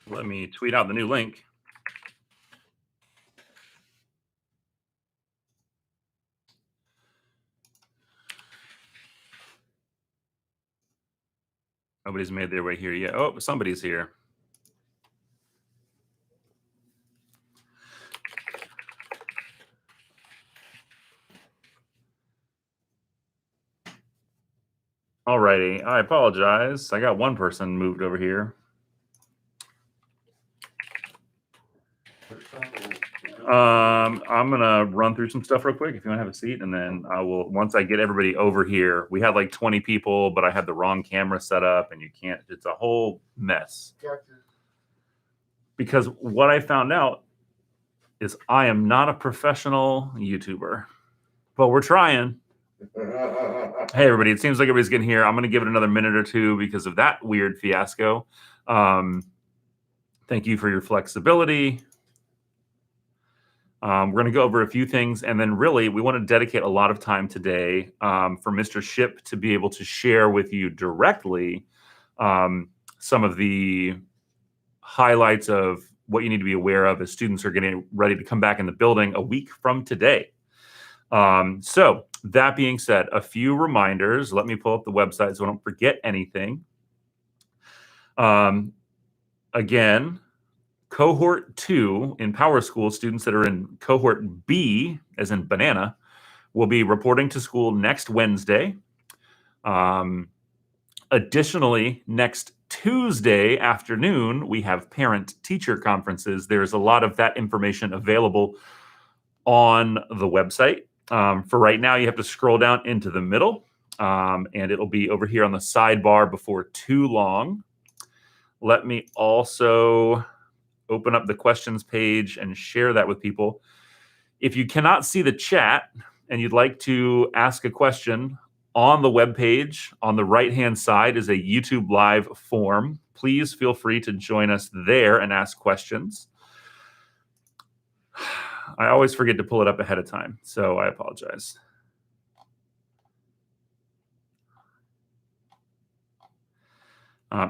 Let me tweet out the new link. Nobody's made their way here yet. Oh, somebody's here. Alrighty, I apologize. I got one person moved over here. I'm gonna run through some stuff real quick if you want to have a seat, and then I will, once I get everybody over here. We had like 20 people, but I had the wrong camera set up, and you can't. It's a whole mess. Gotcha. Because what I found out is I am not a professional YouTuber, but we're trying. Hey, everybody! It seems like everybody's getting here. I'm gonna give it another minute or two because of that weird fiasco. Thank you for your flexibility. We're going to go over a few things, and then really we want to dedicate a lot of time today for Mr. Shipp to be able to share with you directly some of the highlights of what you need to be aware of as students are getting ready to come back in the building a week from today. So that being said, a few reminders. Let me pull up the website so I don't forget anything. Again, Cohort 2 in Power School, students that are in Cohort B, as in banana, will be reporting to school next Wednesday. Additionally, next Tuesday afternoon, we have parent-teacher conferences. There's a lot of that information available on the website. For right now, you have to scroll down into the middle, and it'll be over here on the sidebar before too long. Let me also open up the questions page and share that with people. If you cannot see the chat and you'd like to ask a question, on the web page on the right-hand side is a YouTube Live form. Please feel free to join us there and ask questions. I always forget to pull it up ahead of time, so I apologize.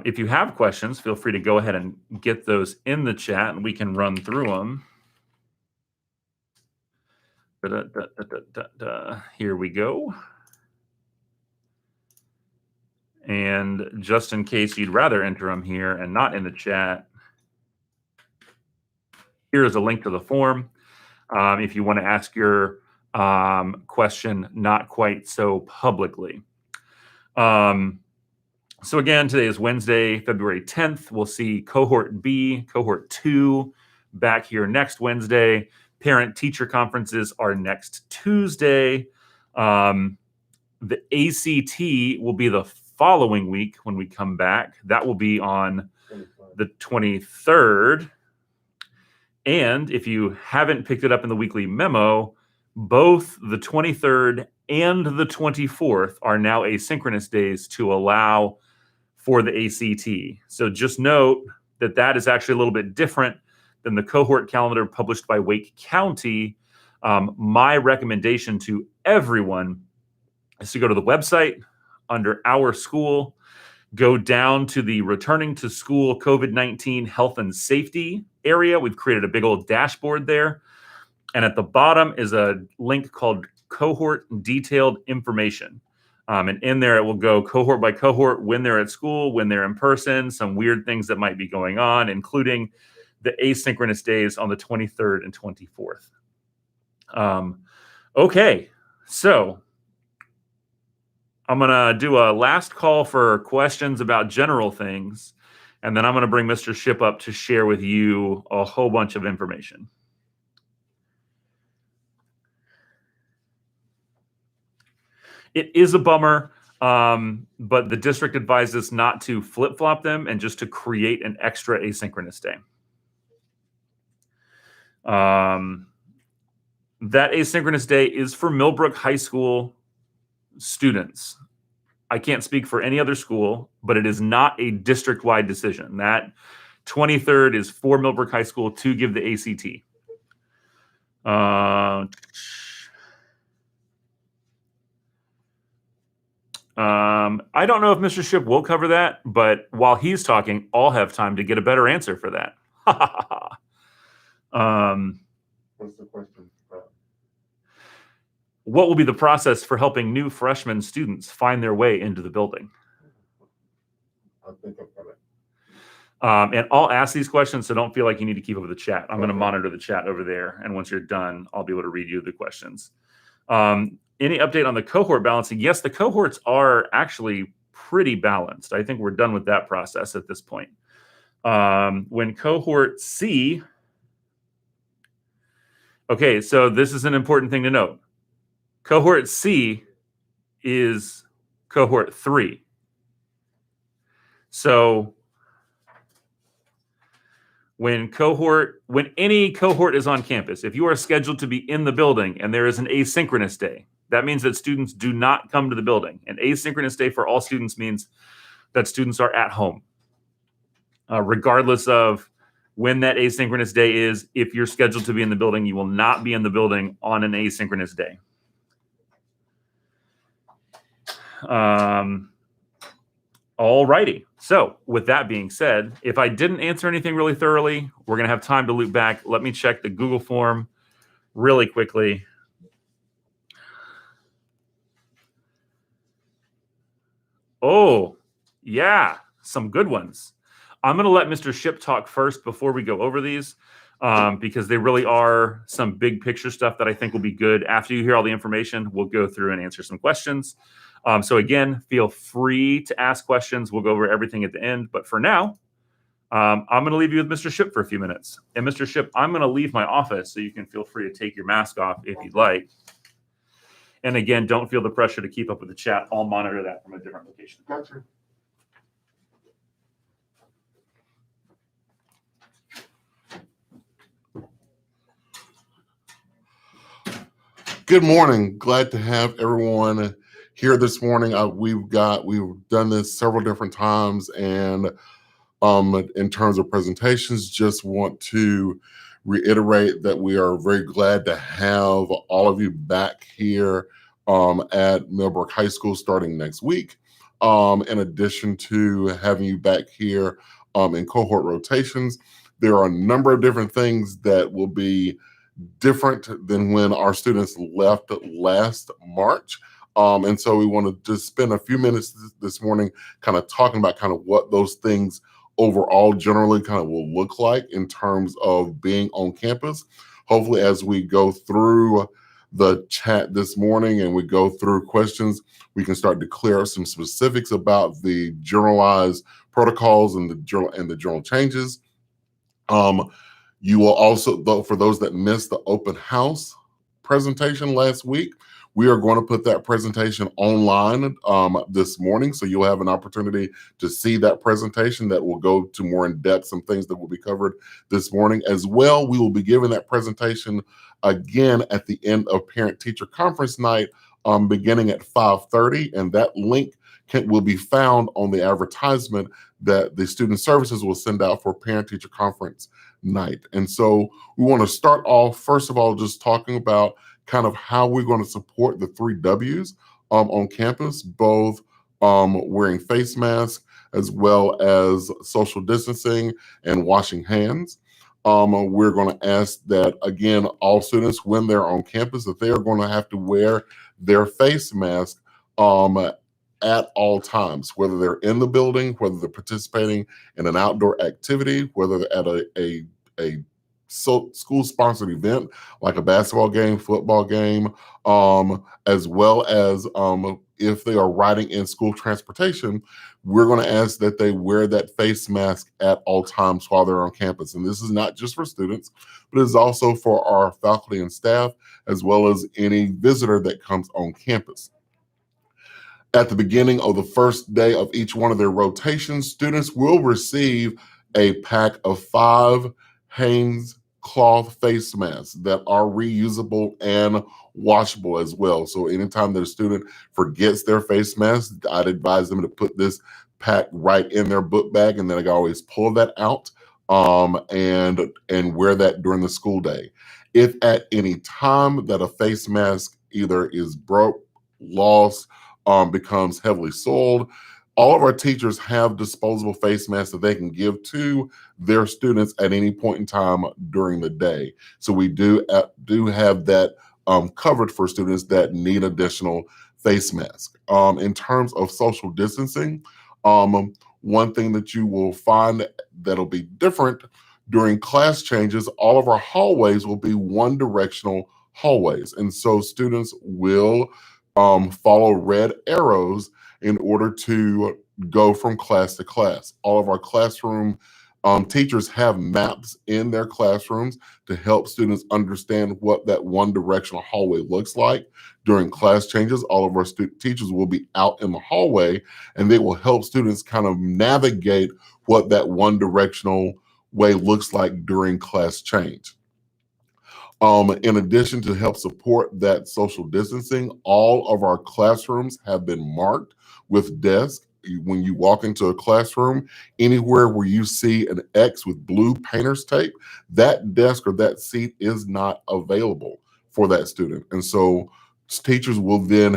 If you have questions, feel free to go ahead and get those in the chat, and we can run through them. Here we go. And just in case you'd rather enter them here and not in the chat, here is a link to the form. If you want to ask your question not quite so publicly. So again, today is Wednesday, February 10th. We'll see Cohort B, Cohort 2 back here next Wednesday. Parent-teacher conferences are next Tuesday. The ACT will be the following week when we come back. That will be on the 23rd. And if you haven't picked it up in the weekly memo, both the 23rd and the 24th are now asynchronous days to allow for the ACT. So just note that that is actually a little bit different than the cohort calendar published by Wake County. My recommendation to everyone is to go to the website under Our School, go down to the Returning to School COVID-19 Health and Safety area. We've created a big old dashboard there. And at the bottom is a link called Cohort Detailed Information. And in there, it will go cohort by cohort, when they're at school, when they're in person, some weird things that might be going on, including the asynchronous days on the 23rd and 24th. Okay, so I'm going to do a last call for questions about general things, and then I'm going to bring Mr. Shipp up to share with you a whole bunch of information. It is a bummer, but the district advised us not to flip-flop them and just to create an extra asynchronous day. That asynchronous day is for Millbrook High School students. I can't speak for any other school, but it is not a district-wide decision. That 23rd is for Millbrook High School to give the ACT. I don't know if Mr. Shipp will cover that, but while he's talking, I'll have time to get a better answer for that. What's the question? What will be the process for helping new freshman students find their way into the building? I think I've got it. And I'll ask these questions, so don't feel like you need to keep up with the chat. I'm going to Okay. monitor the chat over there, and once you're done, I'll be able to read you the questions. Any update on the cohort balancing? Yes, the cohorts are actually pretty balanced. I think we're done with that process at this point. When cohort C, okay, so this is an important thing to note. Cohort C is cohort 3. So when any cohort is on campus, if you are scheduled to be in the building and there is an asynchronous day, that means that students do not come to the building. An asynchronous day for all students means that students are at home. Regardless of when that asynchronous day is, if you're scheduled to be in the building, you will not be in the building on an asynchronous day. Alrighty. So with that being said, if I didn't answer anything really thoroughly, we're going to have time to loop back. Let me check the Google form really quickly. Oh, yeah, some good ones. I'm going to let Mr. Shipp talk first before we go over these, because they really are some big picture stuff that I think will be good. After you hear all the information, we'll go through and answer some questions. So again, feel free to ask questions. We'll go over everything at the end. But for now, I'm going to leave you with Mr. Shipp for a few minutes. And Mr. Shipp, I'm going to leave my office so you can feel free to take your mask off if you'd like. And again, don't feel the pressure to keep up with the chat. I'll monitor that from a different location. Gotcha. Good morning. Glad to have everyone here this morning. We've done this several different times, and in terms of presentations, just want to reiterate that we are very glad to have all of you back here at Millbrook High School starting next week. In addition to having you back here in cohort rotations, there are a number of different things that will be different than when our students left last March. And so we want to just spend a few minutes this morning kind of talking about kind of what those things overall generally kind of will look like in terms of being on campus. Hopefully, as we go through the chat this morning and we go through questions, we can start to clear up some specifics about the generalized protocols and the journal changes. You will also, though, for those that missed the open house presentation last week, we are going to put that presentation online this morning. So you'll have an opportunity to see that presentation that will go to more in depth, some things that will be covered this morning. As well, we will be giving that presentation again at the end of parent-teacher conference night, beginning at 5:30. And that link will be found on the advertisement that the student services will send out for parent-teacher conference night. And so we want to start off, first of all, just talking about kind of how we're going to support the 3 W's on campus, both wearing face masks as well as social distancing and washing hands. We're going to ask that, again, all students, when they're on campus, that they are going to have to wear their face mask at all times, whether they're in the building, whether they're participating in an outdoor activity, whether they're at a school-sponsored event like a basketball game, football game, as well as if they are riding in school transportation, we're going to ask that they wear that face mask at all times while they're on campus. And this is not just for students, but it's also for our faculty and staff, as well as any visitor that comes on campus. At the beginning of the first day of each one of their rotations, students will receive a pack of 5 Hanes cloth face masks that are reusable and washable as well. So anytime that a student forgets their face mask, I'd advise them to put this pack right in their book bag, and then I can always pull that out and wear that during the school day. If at any time that a face mask either is broke, lost, becomes heavily soiled. All of our teachers have disposable face masks that they can give to their students at any point in time during the day. So we do have that covered for students that need additional face masks. In terms of social distancing, one thing that you will find that'll be different during class changes, all of our hallways will be one directional hallways. And so students will follow red arrows in order to go from class to class. All of our classroom teachers have maps in their classrooms to help students understand what that one directional hallway looks like. During class changes, all of our teachers will be out in the hallway and they will help students kind of navigate what that one directional way looks like during class change. In addition, to help support that social distancing, all of our classrooms have been marked with desks. When you walk into a classroom, anywhere where you see an X with blue painter's tape, that desk or that seat is not available for that student. And so teachers will then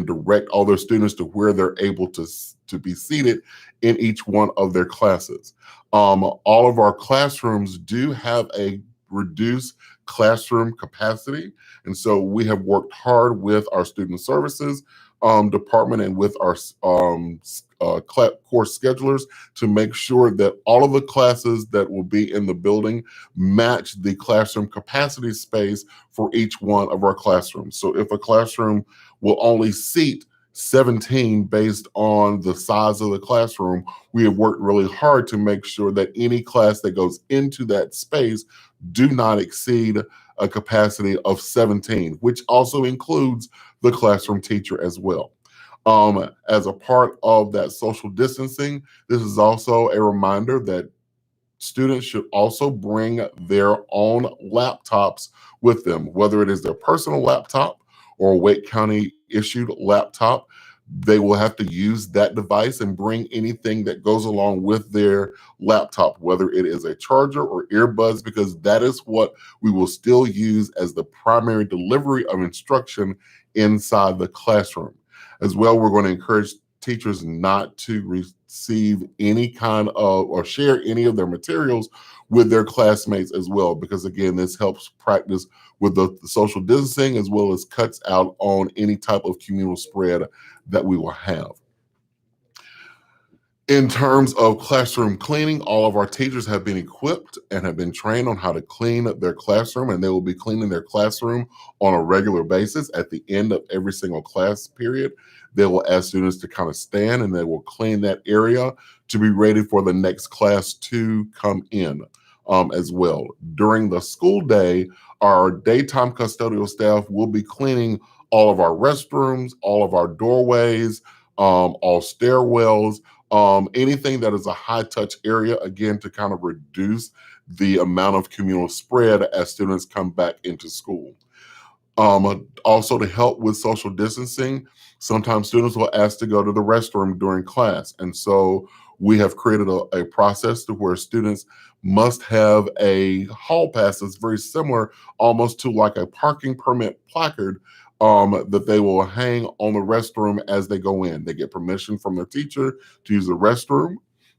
direct all their students to where they're able to be seated in each one of their classes. All of our classrooms do have a reduced classroom capacity. And so we have worked hard with our student services department and with our course schedulers to make sure that all of the classes that will be in the building match the classroom capacity space for each one of our classrooms. So if a classroom will only seat 17 based on the size of the classroom, we have worked really hard to make sure that any class that goes into that space do not exceed a capacity of 17, which also includes the classroom teacher as well. As a part of that social distancing, this is also a reminder that students should also bring their own laptops with them, whether it is their personal laptop or a Wake County issued laptop. They will have to use that device and bring anything that goes along with their laptop, whether it is a charger or earbuds, because that is what we will still use as the primary delivery of instruction inside the classroom. As well, we're going to encourage teachers not to receive any kind of or share any of their materials with their classmates as well, because again, this helps practice with the social distancing as well as cuts out on any type of communal spread that we will have. In terms of classroom cleaning, all of our teachers have been equipped and have been trained on how to clean their classroom, and they will be cleaning their classroom on a regular basis. At the end of every single class period, they will ask students to kind of stand and they will clean that area to be ready for the next class to come in as well. During the school day, our daytime custodial staff will be cleaning all of our restrooms, all of our doorways, all stairwells, anything that is a high touch area, again, to kind of reduce the amount of communal spread as students come back into school. Also, to help with social distancing, sometimes students will ask to go to the restroom during class. And so we have created a process to where students must have a hall pass that's very similar almost to like a parking permit placard that they will hang on the restroom as they go in. They get permission from their teacher to use the restroom.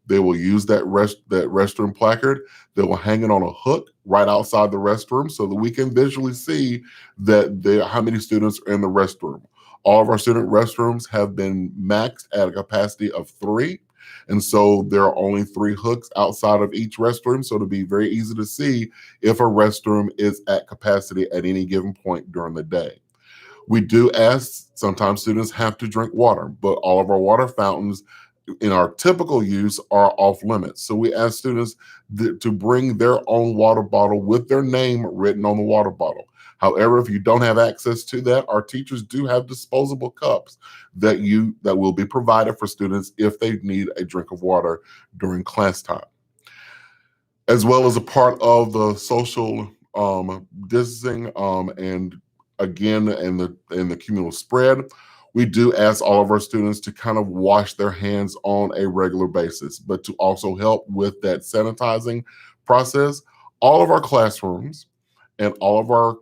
They will use that restroom placard. They will hang it on a hook right outside the restroom so that we can visually see that how many students are in the restroom. All of our student restrooms have been maxed at a capacity of 3. And so there are only 3 hooks outside of each restroom. So it'll be very easy to see if a restroom is at capacity at any given point during the day. We do ask, sometimes students have to drink water, but all of our water fountains in our typical use are off limits. So we ask students to bring their own water bottle with their name written on the water bottle. However, if you don't have access to that, our teachers do have disposable cups that will be provided for students if they need a drink of water during class time. As well as a part of the social distancing and again, in the communal spread, we do ask all of our students to kind of wash their hands on a regular basis, but to also help with that sanitizing process, all of our classrooms and all of our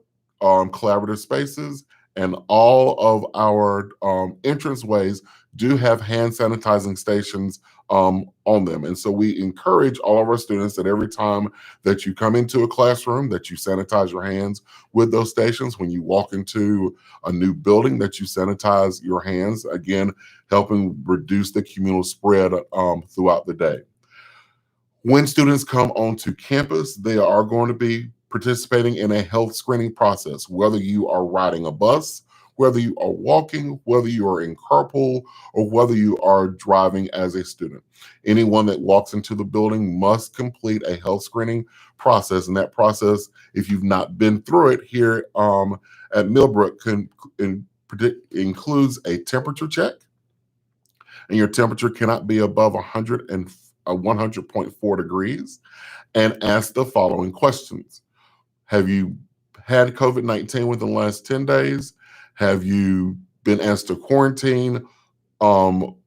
collaborative spaces And all of our entranceways do have hand sanitizing stations on them. And so we encourage all of our students that every time that you come into a classroom, that you sanitize your hands with those stations. When you walk into a new building, that you sanitize your hands, again, helping reduce the communal spread throughout the day. When students come onto campus, they are going to be participating in a health screening process, whether you are riding a bus, whether you are walking, whether you are in carpool, or whether you are driving as a student. Anyone that walks into the building must complete a health screening process. And that process, if you've not been through it here at Millbrook, includes a temperature check, and your temperature cannot be above 100.4 degrees, and ask the following questions. Have you had COVID-19 within the last 10 days? Have you been asked to quarantine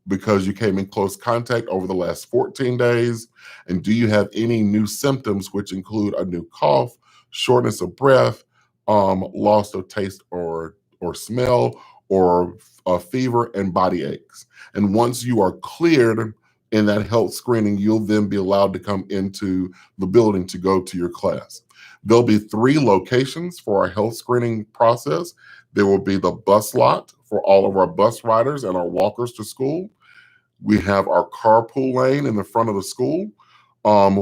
because you came in close contact over the last 14 days? And do you have any new symptoms, which include a new cough, shortness of breath, loss of taste or smell, or a fever and body aches? And once you are cleared in that health screening, you'll then be allowed to come into the building to go to your class. There'll be 3 locations for our health screening process. There will be the bus lot for all of our bus riders and our walkers to school. We have our carpool lane in the front of the school,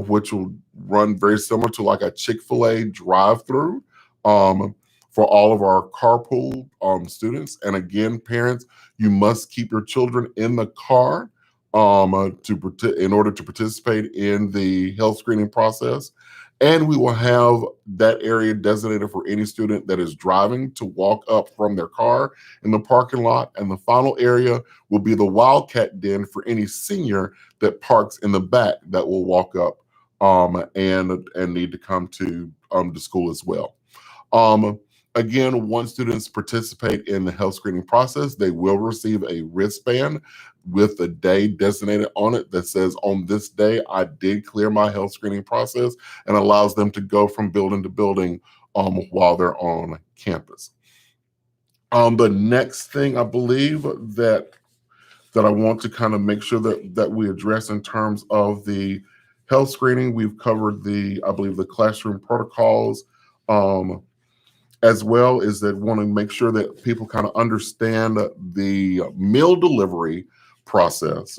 which will run very similar to like a Chick-fil-A drive-through for all of our carpool students. And again, parents, you must keep your children in the car in order to participate in the health screening process. And we will have that area designated for any student that is driving to walk up from their car in the parking lot. And the final area will be the Wildcat Den for any senior that parks in the back that will walk up and need to come to the school as well. Again, once students participate in the health screening process, they will receive a wristband with a day designated on it that says, on this day, I did clear my health screening process, and allows them to go from building to building while they're on campus. The next thing I believe that I want to kind of make sure that we address in terms of the health screening, we've covered I believe the classroom protocols, as well as that want to make sure that people kind of understand the meal delivery process.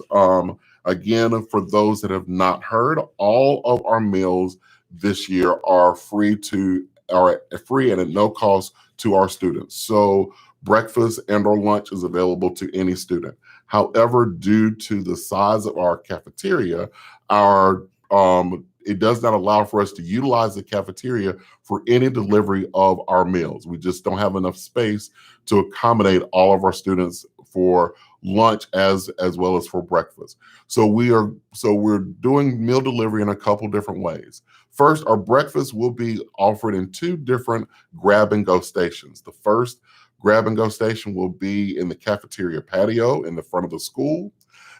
Again, for those that have not heard, all of our meals this year are free and at no cost to our students. So breakfast and or lunch is available to any student. However, due to the size of our cafeteria, it does not allow for us to utilize the cafeteria for any delivery of our meals. We just don't have enough space to accommodate all of our students for lunch as well as for breakfast. So we're doing meal delivery in a couple different ways. First, our breakfast will be offered in 2 different grab and go stations. The first grab and go station will be in the cafeteria patio in the front of the school.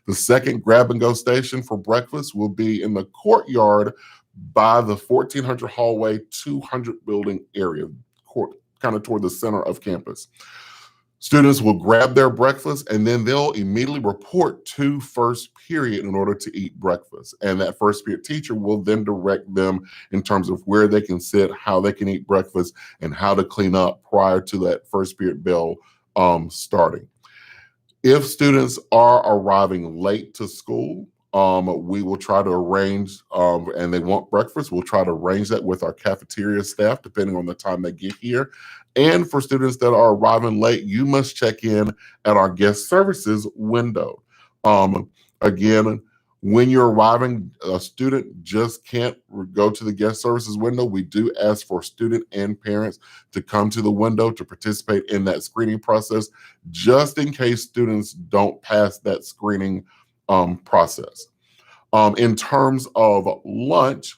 The second grab and go station for breakfast will be in the courtyard by the 1400 hallway 200 building area, kind of toward the center of campus. Students will grab their breakfast, and then they'll immediately report to first period in order to eat breakfast. And that first period teacher will then direct them in terms of where they can sit, how they can eat breakfast, and how to clean up prior to that first period bell starting. If students are arriving late to school, we will try to arrange, and they want breakfast, we'll try to arrange that with our cafeteria staff, depending on the time they get here. And for students that are arriving late, you must check in at our guest services window. Again, when you're arriving, a student just can't go to the guest services window. We do ask for student and parents to come to the window to participate in that screening process, just in case students don't pass that screening process. In terms of lunch,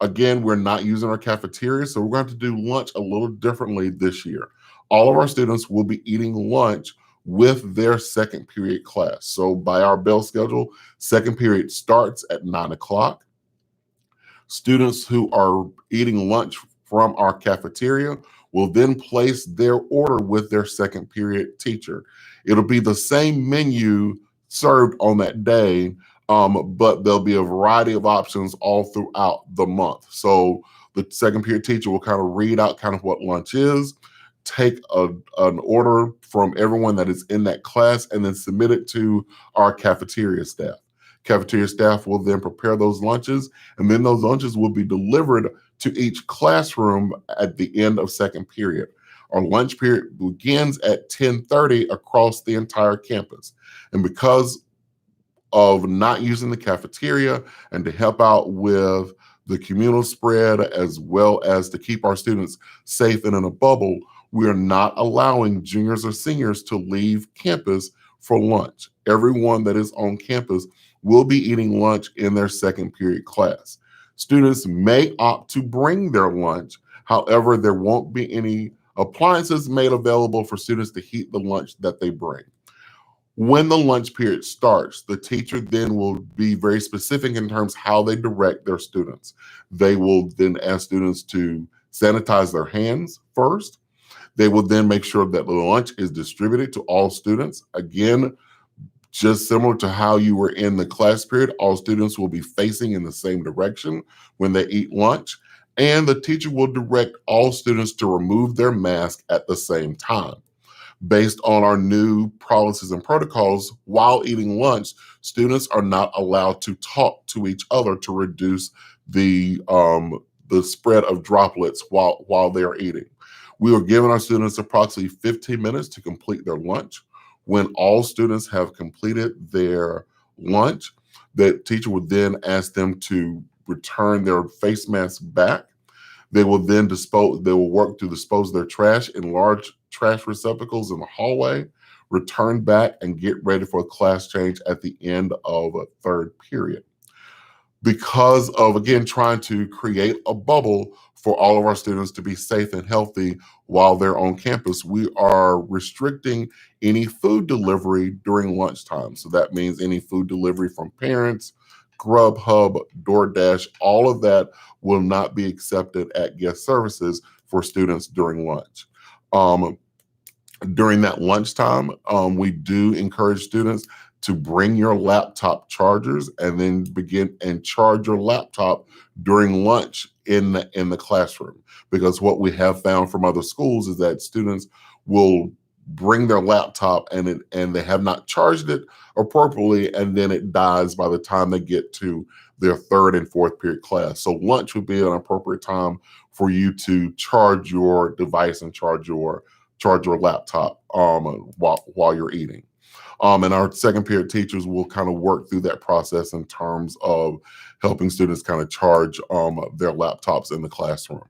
again, we're not using our cafeteria, so we're going to have to do lunch a little differently this year. All of our students will be eating lunch with their second period class. So by our bell schedule, second period starts at 9 o'clock. Students who are eating lunch from our cafeteria will then place their order with their second period teacher. It'll be the same menu served on that day, but there'll be a variety of options all throughout the month. So the second period teacher will kind of read out kind of what lunch is, take an order from everyone that is in that class, and then submit it to our cafeteria staff. Cafeteria staff will then prepare those lunches, and then those lunches will be delivered to each classroom at the end of second period. Our lunch period begins at 10:30 across the entire campus. And because of not using the cafeteria and to help out with the communal spread, as well as to keep our students safe and in a bubble, we are not allowing juniors or seniors to leave campus for lunch. Everyone that is on campus will be eating lunch in their second period class. Students may opt to bring their lunch. However, there won't be any appliances made available for students to heat the lunch that they bring. When the lunch period starts, the teacher then will be very specific in terms how they direct their students. They will then ask students to sanitize their hands first. They will then make sure that the lunch is distributed to all students. Again, just similar to how you were in the class period, all students will be facing in the same direction when they eat lunch. And the teacher will direct all students to remove their mask at the same time. Based on our new policies and protocols, while eating lunch, students are not allowed to talk to each other to reduce the spread of droplets while they are eating. We are giving our students approximately 15 minutes to complete their lunch. When all students have completed their lunch, the teacher would then ask them to return their face masks back. They will work to dispose their trash in large trash receptacles in the hallway, return back, and get ready for a class change at the end of a third period. Because of, again, trying to create a bubble for all of our students to be safe and healthy while they're on campus, we are restricting any food delivery during lunchtime. So that means any food delivery from parents, Grubhub, DoorDash, all of that will not be accepted at guest services for students during lunch. During that lunchtime, we do encourage students to bring your laptop chargers and then begin and charge your laptop during lunch in the classroom. Because what we have found from other schools is that students will bring their laptop and they have not charged it appropriately, and then it dies by the time they get to their third and fourth period class. So lunch would be an appropriate time for you to charge your device and charge your laptop while you're eating. And our second period teachers will kind of work through that process in terms of helping students kind of charge their laptops in the classroom.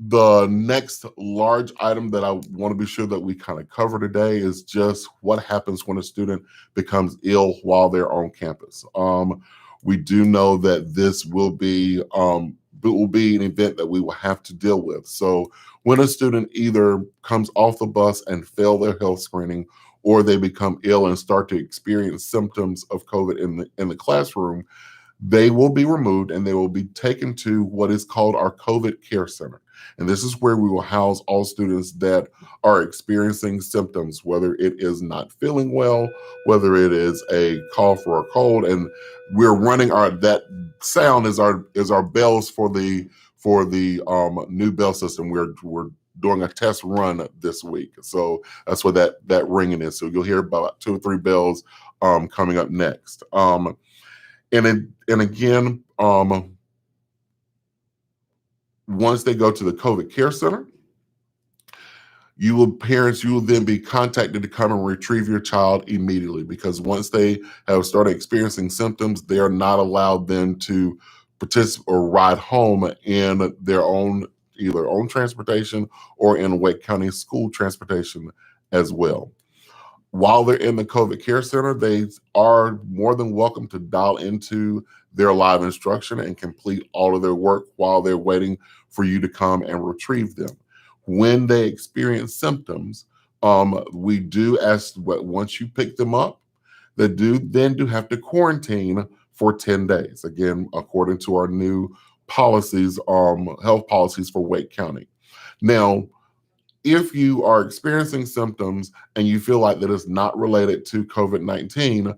The next large item that I want to be sure that we kind of cover today is just what happens when a student becomes ill while they're on campus. We do know that this will be an event that we will have to deal with. So when a student either comes off the bus and fail their health screening, or they become ill and start to experience symptoms of COVID in the classroom, they will be removed and they will be taken to what is called our COVID care center. And this is where we will house all students that are experiencing symptoms, whether it is not feeling well, whether it is a cough or a cold. And we're running that sound is our bells for the new bell system. We're doing a test run this week. So that's what that ringing is. So you'll hear about 2 or 3 bells coming up next. And again, once they go to the COVID care center, parents will then be contacted to come and retrieve your child immediately, because once they have started experiencing symptoms, they are not allowed then to participate or ride home in their own either own transportation or in Wake County school transportation as well. While they're in the COVID care center, they are more than welcome to dial into their live instruction and complete all of their work while they're waiting for you to come and retrieve them. When they experience symptoms, we do ask once you pick them up, they do have to quarantine for 10 days. Again, according to our new policies, health policies for Wake County. Now, if you are experiencing symptoms and you feel like that is not related to COVID-19,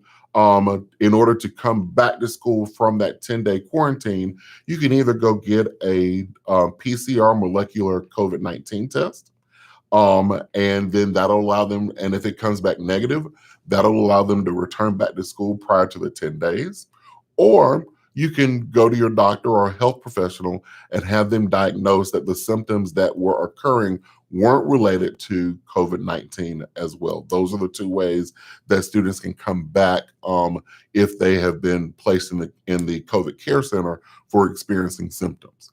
in order to come back to school from that 10-day quarantine, you can either go get a PCR molecular COVID-19 test, and then that'll allow them, and if it comes back negative, that'll allow them to return back to school prior to the 10 days. Or you can go to your doctor or a health professional and have them diagnose that the symptoms that were occurring weren't related to COVID-19 as well. Those are the two ways that students can come back if they have been placed in the COVID care center for experiencing symptoms.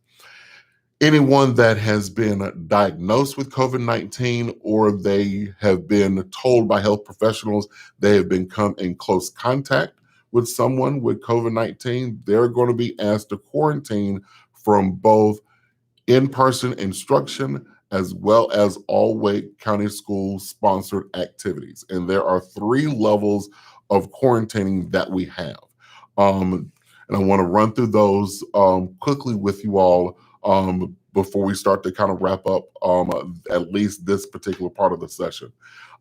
Anyone that has been diagnosed with COVID-19 or they have been told by health professionals they have been come in close contact with someone with COVID-19, they're going to be asked to quarantine from both in-person instruction as well as all Wake County Schools sponsored activities. And there are 3 levels of quarantining that we have. And I want to run through those quickly with you all before we start to kind of wrap up at least this particular part of the session.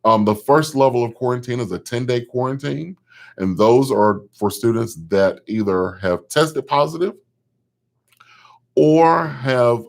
The first level of quarantine is a 10-day quarantine, and those are for students that either have tested positive or have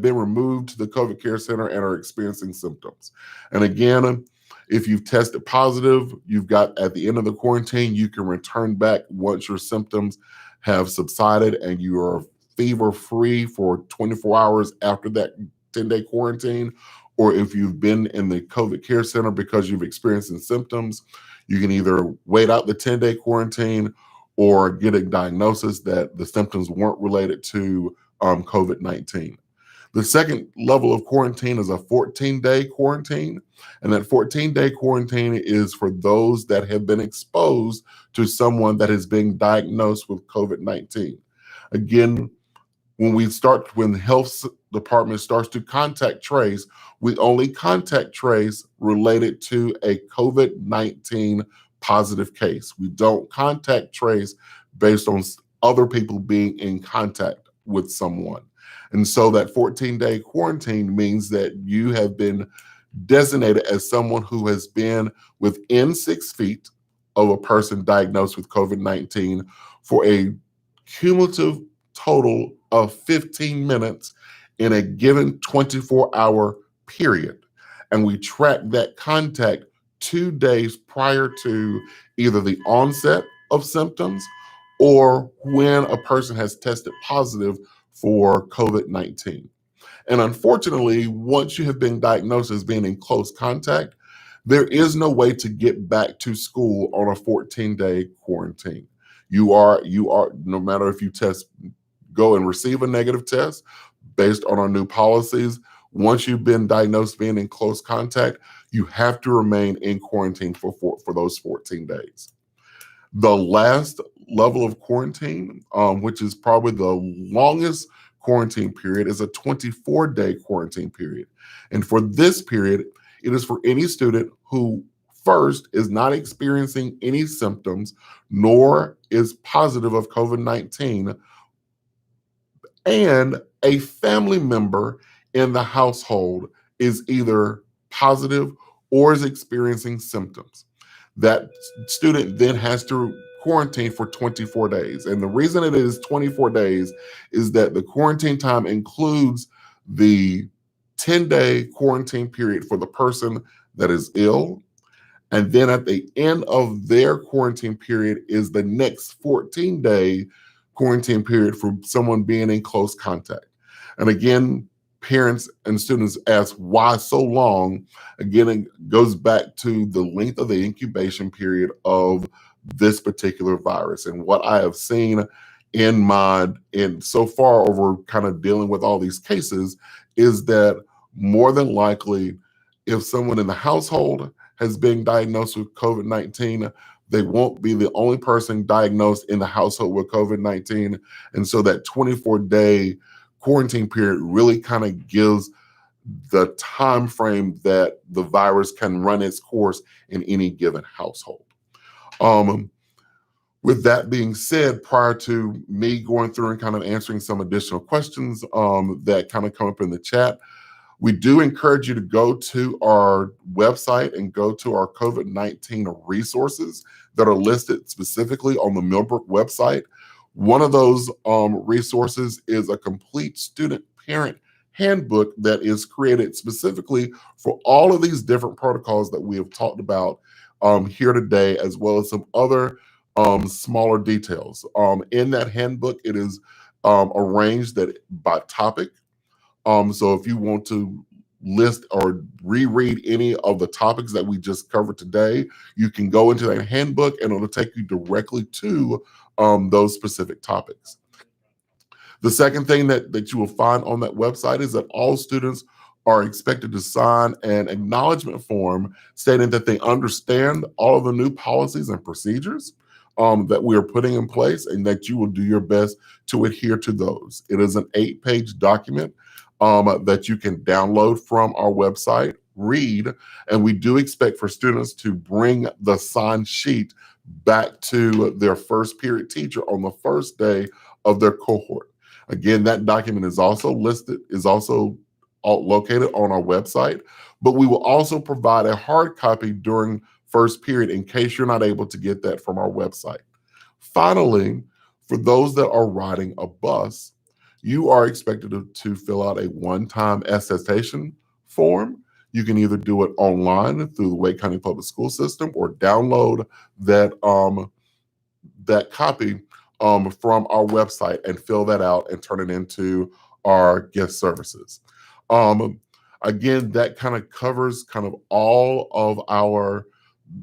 been removed to the COVID care center and are experiencing symptoms. And again, if you've tested positive, you've got at the end of the quarantine, you can return back once your symptoms have subsided and you are fever-free for 24 hours after that 10-day quarantine. Or if you've been in the COVID care center because you've experienced symptoms, you can either wait out the 10-day quarantine or get a diagnosis that the symptoms weren't related to COVID-19. The second level of quarantine is a 14-day quarantine, and that 14-day quarantine is for those that have been exposed to someone that is being diagnosed with COVID-19. Again, when the health department starts to contact trace, we only contact trace related to a COVID-19 positive case. We don't contact trace based on other people being in contact with someone. And so that 14-day quarantine means that you have been designated as someone who has been within 6 feet of a person diagnosed with COVID-19 for a cumulative total of 15 minutes in a given 24-hour period. And we track that contact 2 days prior to either the onset of symptoms or when a person has tested positive for COVID-19. And unfortunately, once you have been diagnosed as being in close contact, there is no way to get back to school on a 14-day quarantine. You are, no matter if you go and receive a negative test based on our new policies, once you've been diagnosed being in close contact, you have to remain in quarantine for those 14 days. The last level of quarantine, which is probably the longest quarantine period, is a 24-day quarantine period. And for this period, it is for any student who first is not experiencing any symptoms nor is positive of COVID-19, and a family member in the household is either positive or is experiencing symptoms. That student then has to quarantine for 24 days. And the reason it is 24 days is that the quarantine time includes the 10-day quarantine period for the person that is ill. And then at the end of their quarantine period is the next 14-day quarantine period for someone being in close contact. And again, parents and students ask why so long. Again, it goes back to the length of the incubation period of this particular virus. And what I have seen in so far over kind of dealing with all these cases is that more than likely, if someone in the household has been diagnosed with COVID-19, they won't be the only person diagnosed in the household with COVID-19. And so that 24-day quarantine period really kind of gives the time frame that the virus can run its course in any given household. With that being said, prior to me going through and kind of answering some additional questions that kind of come up in the chat, We do encourage you to go to our website and go to our COVID-19 resources that are listed specifically on the Millbrook website. One of those resources is a complete student parent handbook that is created specifically for all of these different protocols that we have talked about here today, as well as some other smaller details. In that handbook, it is arranged that by topic. So if you want to list or reread any of the topics that we just covered today, you can go into that handbook and it'll take you directly to those specific topics. The second thing that you will find on that website is that all students are expected to sign an acknowledgement form stating that they understand all of the new policies and procedures that we are putting in place, and that you will do your best to adhere to those. It is an 8-page document that you can download from our website, read, and we do expect for students to bring the signed sheet back to their first period teacher on the first day of their cohort. Again, that document is also located on our website, but we will also provide a hard copy during first period in case you're not able to get that from our website. Finally, for those that are riding a bus, you are expected to fill out a one-time attestation form. You can either do it online through the Wake County Public School System or download that copy from our website and fill that out and turn it into our guest services. Again, that kind of covers kind of all of our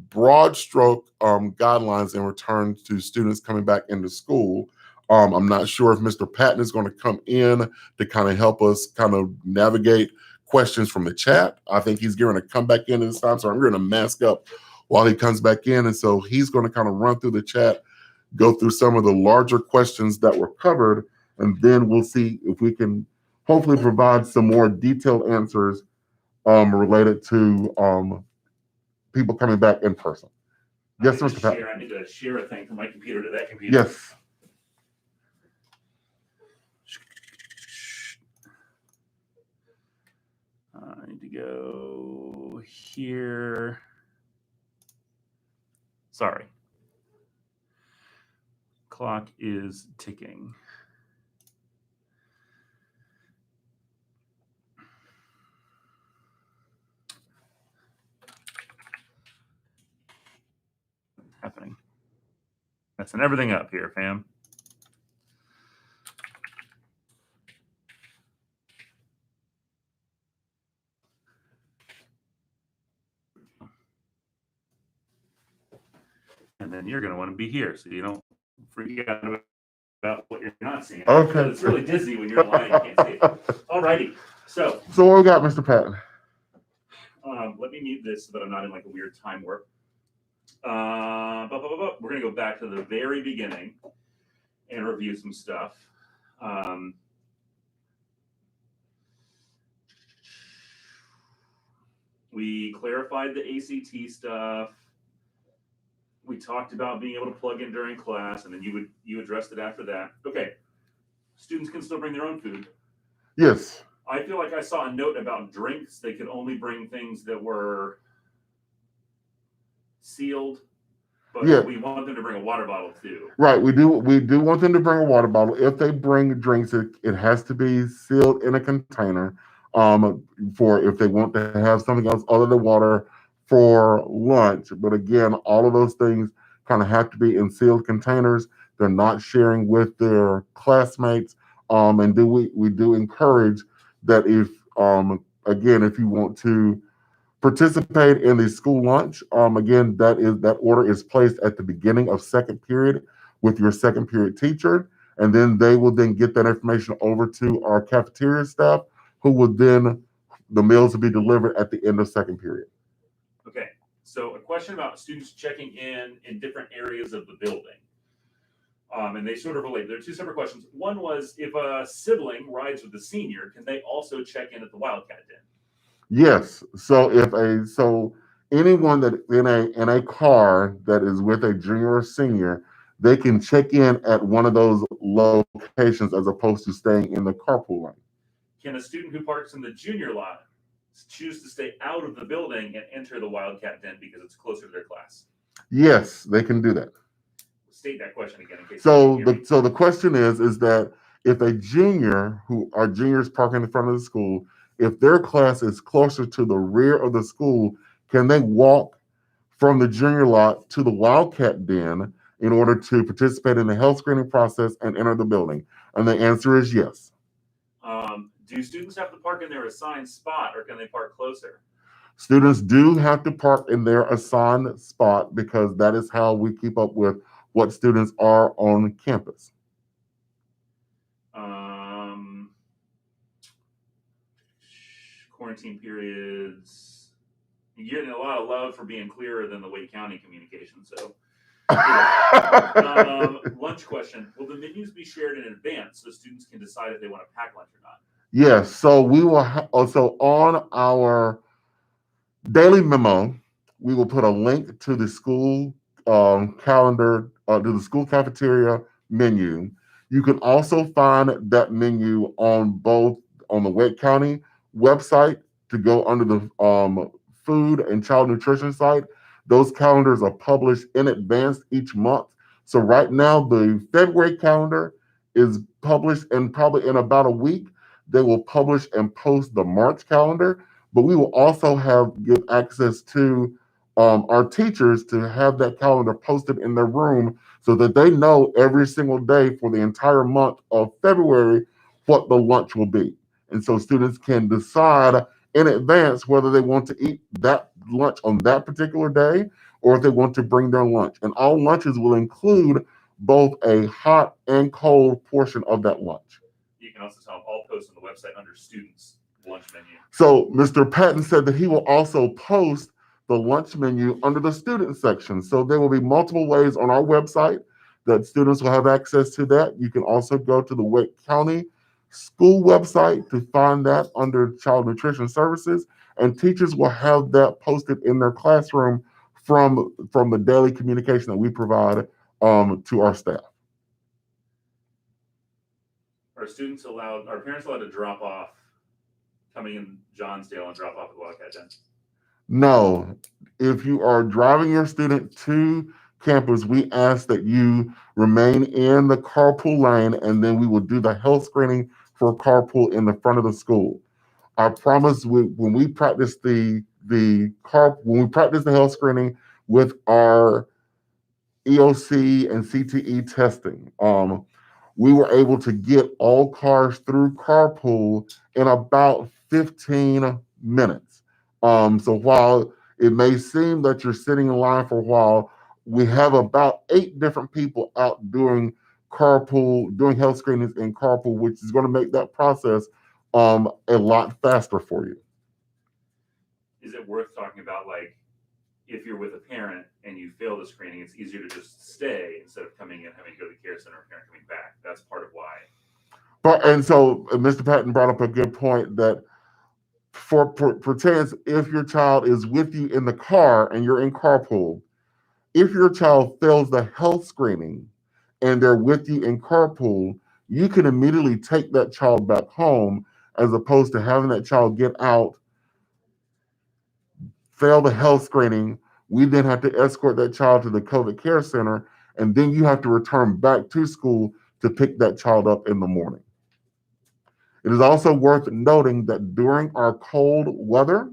broad stroke guidelines in return to students coming back into school. I'm not sure if Mr. Patton is going to come in to kind of help us kind of navigate questions from the chat. I think he's going to come back in this time, so I'm going to mask up while he comes back in. And so he's going to kind of run through the chat, go through some of the larger questions that were covered, and then we'll see if we can hopefully provide some more detailed answers related to people coming back in person. Yes, Mr. Patton. I need to share a thing from my computer to that computer. Yes. I need to go here. Sorry. Clock is ticking. Happening. Messing everything up here, fam. And then you're going to want to be here so you don't freak out about what you're not seeing. Okay. It's really Disney when you're online. You can't see it. All righty. So what we got, Mr. Patton? Let me mute this so that I'm not in like a weird time warp. We're going to go back to the very beginning and review some stuff. We clarified the ACT stuff. We talked about being able to plug in during class, and then you addressed it after that. Okay, students can still bring their own food. Yes. I feel like I saw a note about drinks. They could only bring things that were sealed, but yeah, we want them to bring a water bottle too. Right, we do want them to bring a water bottle. If they bring drinks, it has to be sealed in a container. For if they want to have something else other than water for lunch. But again, all of those things kind of have to be in sealed containers. They're not sharing with their classmates. And we do encourage that if you want to participate in the school lunch, again, that order is placed at the beginning of second period with your second period teacher, and then they will then get that information over to our cafeteria staff, who will then, the meals will be delivered at the end of second period. Okay, so a question about students checking in different areas of the building. And they sort of relate. There are two separate questions. One was, if a sibling rides with a senior, can they also check in at the Wildcat Den? Yes. So anyone that in a car that is with a junior or senior, they can check in at one of those locations as opposed to staying in the carpool lane. Can a student who parks in the junior lot choose to stay out of the building and enter the Wildcat Den because it's closer to their class? Yes, they can do that. State that question again in case. So the question is that if a junior who are juniors parking in front of the school, if their class is closer to the rear of the school, can they walk from the junior lot to the Wildcat Den in order to participate in the health screening process and enter the building? And the answer is yes. Do students have to park in their assigned spot, or can they park closer? Students do have to park in their assigned spot because that is how we keep up with what students are on campus. Quarantine periods. You're getting a lot of love for being clearer than the Wake County communication. So, lunch question: will the menus be shared in advance so students can decide if they want to pack lunch or not? Yes. So we will also on our daily memo, we will put a link to the school calendar, to the school cafeteria menu. You can also find that menu on the Wake County website to go under the food and child nutrition site. Those calendars are published in advance each month. So right now, the February calendar is published, and probably in about a week, they will publish and post the March calendar. But we will also give access to our teachers to have that calendar posted in their room so that they know every single day for the entire month of February what the lunch will be. And so students can decide in advance whether they want to eat that lunch on that particular day or if they want to bring their lunch. And all lunches will include both a hot and cold portion of that lunch. You can also tell them all posts on the website under students lunch menu. So Mr. Patton said that he will also post the lunch menu under the student section. So there will be multiple ways on our website that students will have access to that. You can also go to the Wake County school website to find that under child nutrition services, and teachers will have that posted in their classroom from the daily communication that we provide to our staff. Are parents allowed to drop off coming in Johnsdale and drop off at the Wildcat Den? No. If you are driving your student to campus, we ask that you remain in the carpool lane, and then we will do the health screening for carpool in the front of the school. I promise when we practice the health screening with our EOC and CTE testing, we were able to get all cars through carpool in about 15 minutes. So while it may seem that you're sitting in line for a while, we have about 8 different people out doing health screenings in carpool, which is going to make that process a lot faster for you. Is it worth talking about, like, if you're with a parent and you fail the screening, it's easier to just stay instead of coming in and having to go to the care center or parent coming back? That's part of why. And so Mr. Patton brought up a good point that for chance, if your child is with you in the car and you're in carpool, if your child fails the health screening and they're with you in carpool, you can immediately take that child back home as opposed to having that child get out, fail the health screening. We then have to escort that child to the COVID care center, and then you have to return back to school to pick that child up in the morning. It is also worth noting that during our cold weather,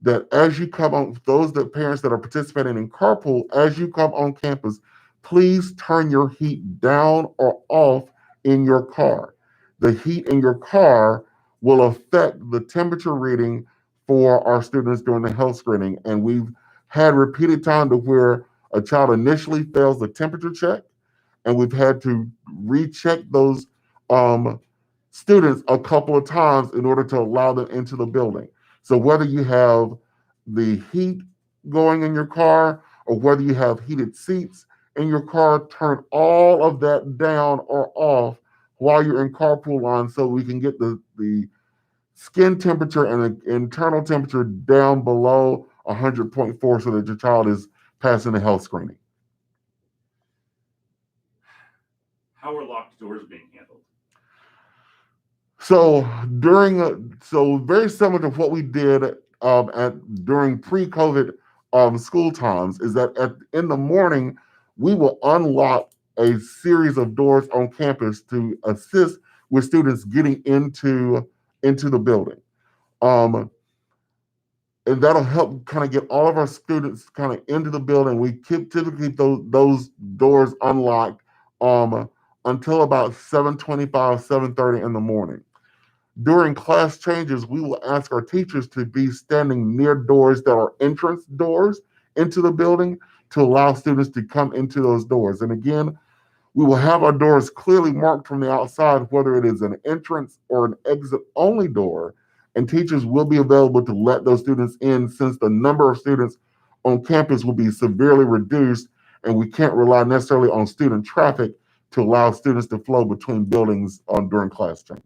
that as you come on, parents that are participating in carpool, as you come on campus, please turn your heat down or off in your car. The heat in your car will affect the temperature reading for our students during the health screening. And we've had repeated time to where a child initially fails the temperature check, and we've had to recheck those students a couple of times in order to allow them into the building. So whether you have the heat going in your car or whether you have heated seats in your car, turn all of that down or off while you're in carpool line so we can get the skin temperature and the internal temperature down below 100.4 so that your child is passing the health screening. How are locked doors being handled? So very similar to what we did during pre-COVID school times is that in the morning we will unlock a series of doors on campus to assist with students getting into the building. Um, and that'll help kind of get all of our students kind of into the building. We typically keep those doors unlocked until about 7:25, 7:30 in the morning. During class changes, we will ask our teachers to be standing near doors that are entrance doors into the building to allow students to come into those doors. And again, we will have our doors clearly marked from the outside, whether it is an entrance or an exit only door. And teachers will be available to let those students in since the number of students on campus will be severely reduced and we can't rely necessarily on student traffic to allow students to flow between buildings during class change.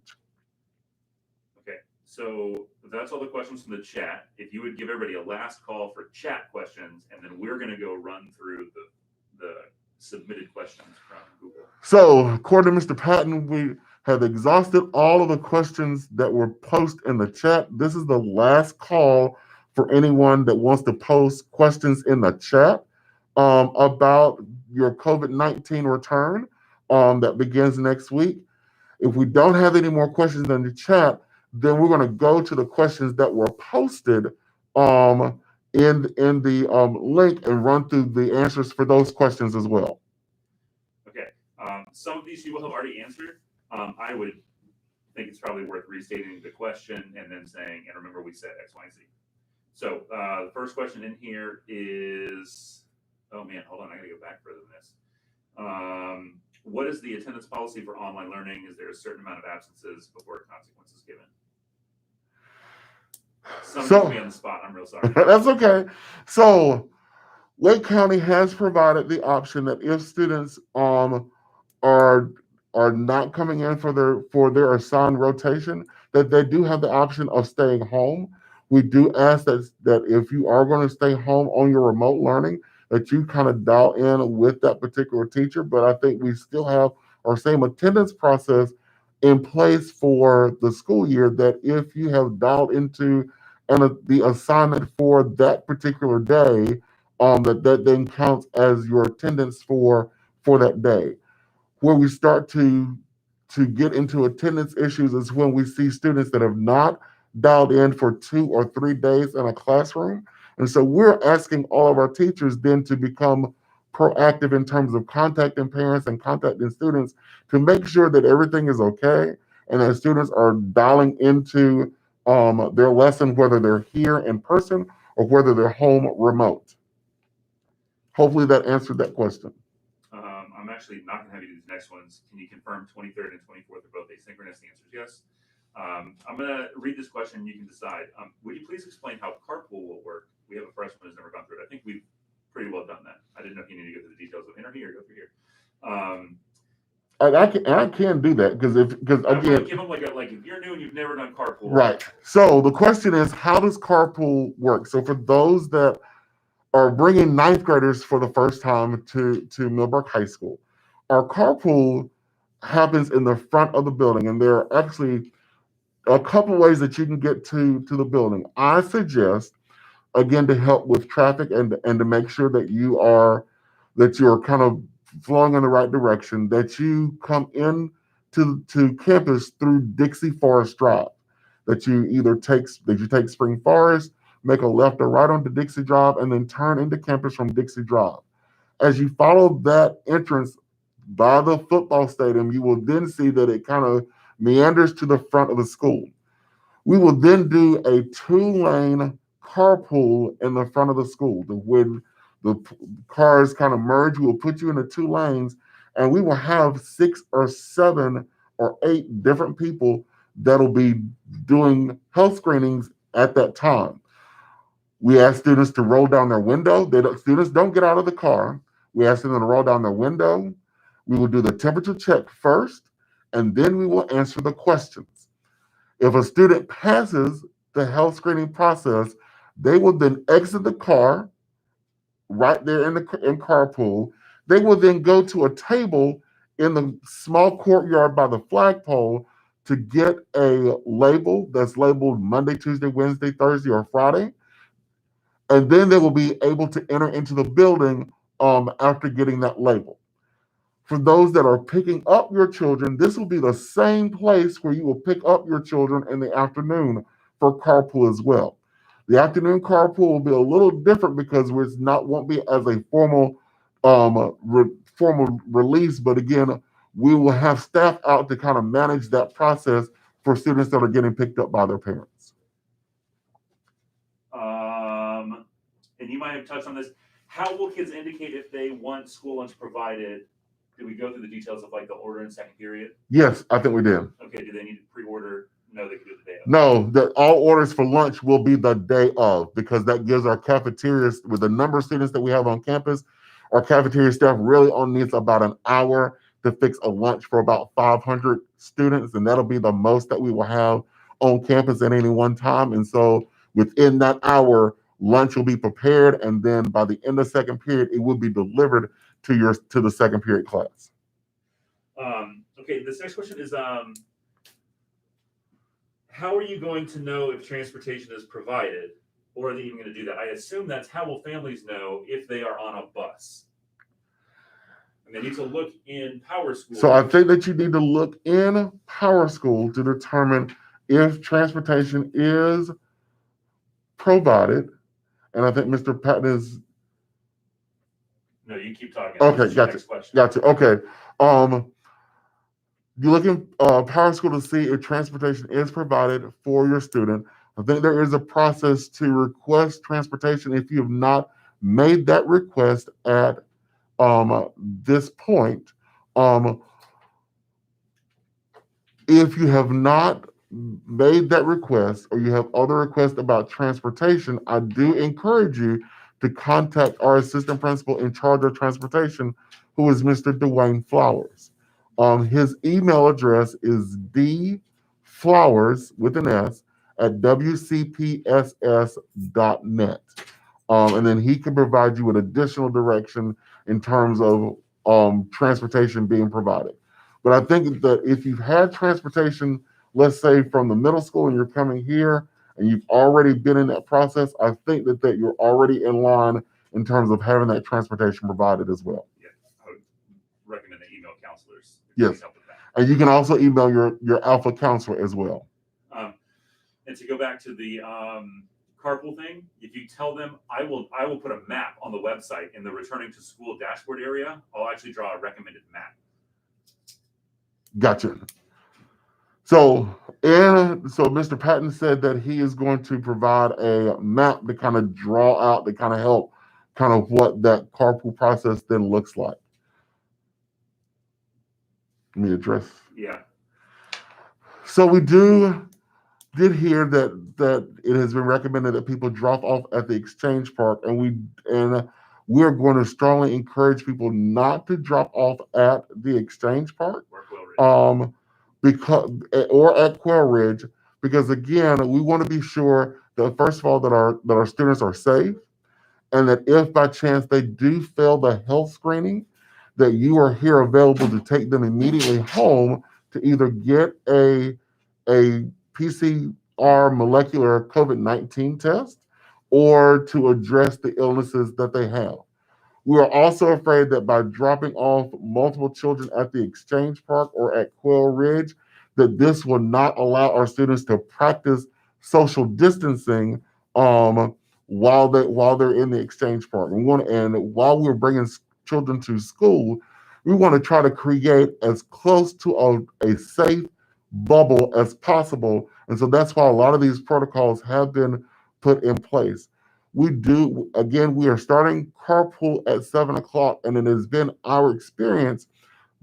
Okay, so that's all the questions from the chat. If you would give everybody a last call for chat questions, and then we're going to go run through the submitted questions from Google. So, according to Mr. Patton, we have exhausted all of the questions that were posted in the chat. This is the last call for anyone that wants to post questions in the chat about your COVID-19 return that begins next week. If we don't have any more questions in the chat, then we're going to go to the questions that were posted in the link and run through the answers for those questions as well. Okay. Some of these people have already answered. I would think it's probably worth restating the question and then saying, and remember we said X, Y, Z. So the first question in here is, oh man, hold on, I gotta go back further than this. What is the attendance policy for online learning? Is there a certain amount of absences before consequences given? Some put me on the spot. I'm real sorry. That's okay. So Lake County has provided the option that if students are not coming in for their assigned rotation, that they do have the option of staying home. We do ask that if you are going to stay home on your remote learning, that you kind of dial in with that particular teacher. But I think we still have our same attendance process in place for the school year, that if you have dialed into the assignment for that particular day, that then counts as your attendance for that day. Where we start to get into attendance issues is when we see students that have not dialed in for 2 or 3 days in a classroom. And so we're asking all of our teachers then to become proactive in terms of contacting parents and contacting students to make sure that everything is okay and that students are dialing into their lesson, whether they're here in person or whether they're home remote. Hopefully that answered that question. I'm actually not going to have you do these next ones. Can you confirm 23rd and 24th are both asynchronous? The answer is yes. I'm going to read this question. You can decide. Would you please explain how carpool will work? We have a freshman who's never gone through it. I think we've pretty well done that. I didn't know if you need to go through the details of interview or go through here. I can do that because again, give them like if you're new and you've never done carpool. Right. So the question is, how does carpool work? So for those that are bringing ninth graders for the first time to Millbrook High School, our carpool happens in the front of the building, and there are actually a couple ways that you can get to the building. I suggest, again, to help with traffic and to make sure that you're kind of flowing in the right direction, that you come in to campus through Dixie Forest Drive, that you take Spring Forest, make a left or right onto Dixie Drive, and then turn into campus from Dixie Drive. As you follow that entrance by the football stadium, you will then see that it kind of meanders to the front of the school. We will then do a 2-lane carpool in the front of the school. When the cars kind of merge, we will put you into 2 lanes, and we will have 6 or 7 or 8 different people that'll be doing health screenings at that time. We ask students to roll down their window. Students don't get out of the car. We ask them to roll down their window. We will do the temperature check first, and then we will answer the questions. If a student passes the health screening process, they will then exit the car right there in carpool. They will then go to a table in the small courtyard by the flagpole to get a label that's labeled Monday, Tuesday, Wednesday, Thursday, or Friday. And then they will be able to enter into the building after getting that label. For those that are picking up your children, this will be the same place where you will pick up your children in the afternoon for carpool as well. The afternoon carpool will be a little different because won't be as a formal release, but again, we will have staff out to kind of manage that process for students that are getting picked up by their parents. And you might have touched on this. How will kids indicate if they want school lunch provided? Did we go through the details of like the order in second period? Yes, I think we did. Okay, do they need to pre-order? No, they can do it the day of. No, all orders for lunch will be the day of, because that gives our cafeterias, with the number of students that we have on campus, our cafeteria staff really only needs about an hour to fix a lunch for about 500 students, and that'll be the most that we will have on campus at any one time. And so within that hour, lunch will be prepared, and then by the end of second period, it will be delivered to the second period class. Okay, this next question is how are you going to know if transportation is provided, or are they even going to do that? I assume that's how will families know if they are on a bus. And they need to look in Power School. So I think that you need to look in Power School to determine if transportation is provided. And I think Mr. Patton is. No, you keep talking. Okay, gotcha. Okay. You look in Power School to see if transportation is provided for your student. I think there is a process to request transportation if you have not made that request at this point. If you have not made that request, or you have other requests about transportation, I do encourage you to contact our assistant principal in charge of transportation, who is Mr. Dwayne Flowers. His email address is dflowers with an S at wcpss.net. And then he can provide you with additional direction in terms of transportation being provided. But I think that if you've had transportation, let's say from the middle school, and you're coming here and you've already been in that process, I think that you're already in line in terms of having that transportation provided as well. Yeah, I would recommend the email counselors. Yes, and you can also email your alpha counselor as well. And to go back to the carpool thing, if you tell them, I will put a map on the website in the returning to school dashboard area. I'll actually draw a recommended map. Gotcha. So Mr. Patton said that he is going to provide a map to kind of draw out, to kind of help kind of what that carpool process then looks like. Let me address. Yeah. So we did hear that it has been recommended that people drop off at the Exchange Park, and we're going to strongly encourage people not to drop off at the Exchange Park, or at Quail Ridge, because again, we want to be sure that first of all that our students are safe, and that if by chance they do fail the health screening, that you are here available to take them immediately home to either get a PCR molecular COVID-19 test, or to address the illnesses that they have. We are also afraid that by dropping off multiple children at the Exchange Park or at Quail Ridge, that this will not allow our students to practice social distancing while they're in the Exchange Park. And while we're bringing children to school, we want to try to create as close to a safe bubble as possible. And so that's why a lot of these protocols have been put in place. We are starting carpool at 7:00, and it has been our experience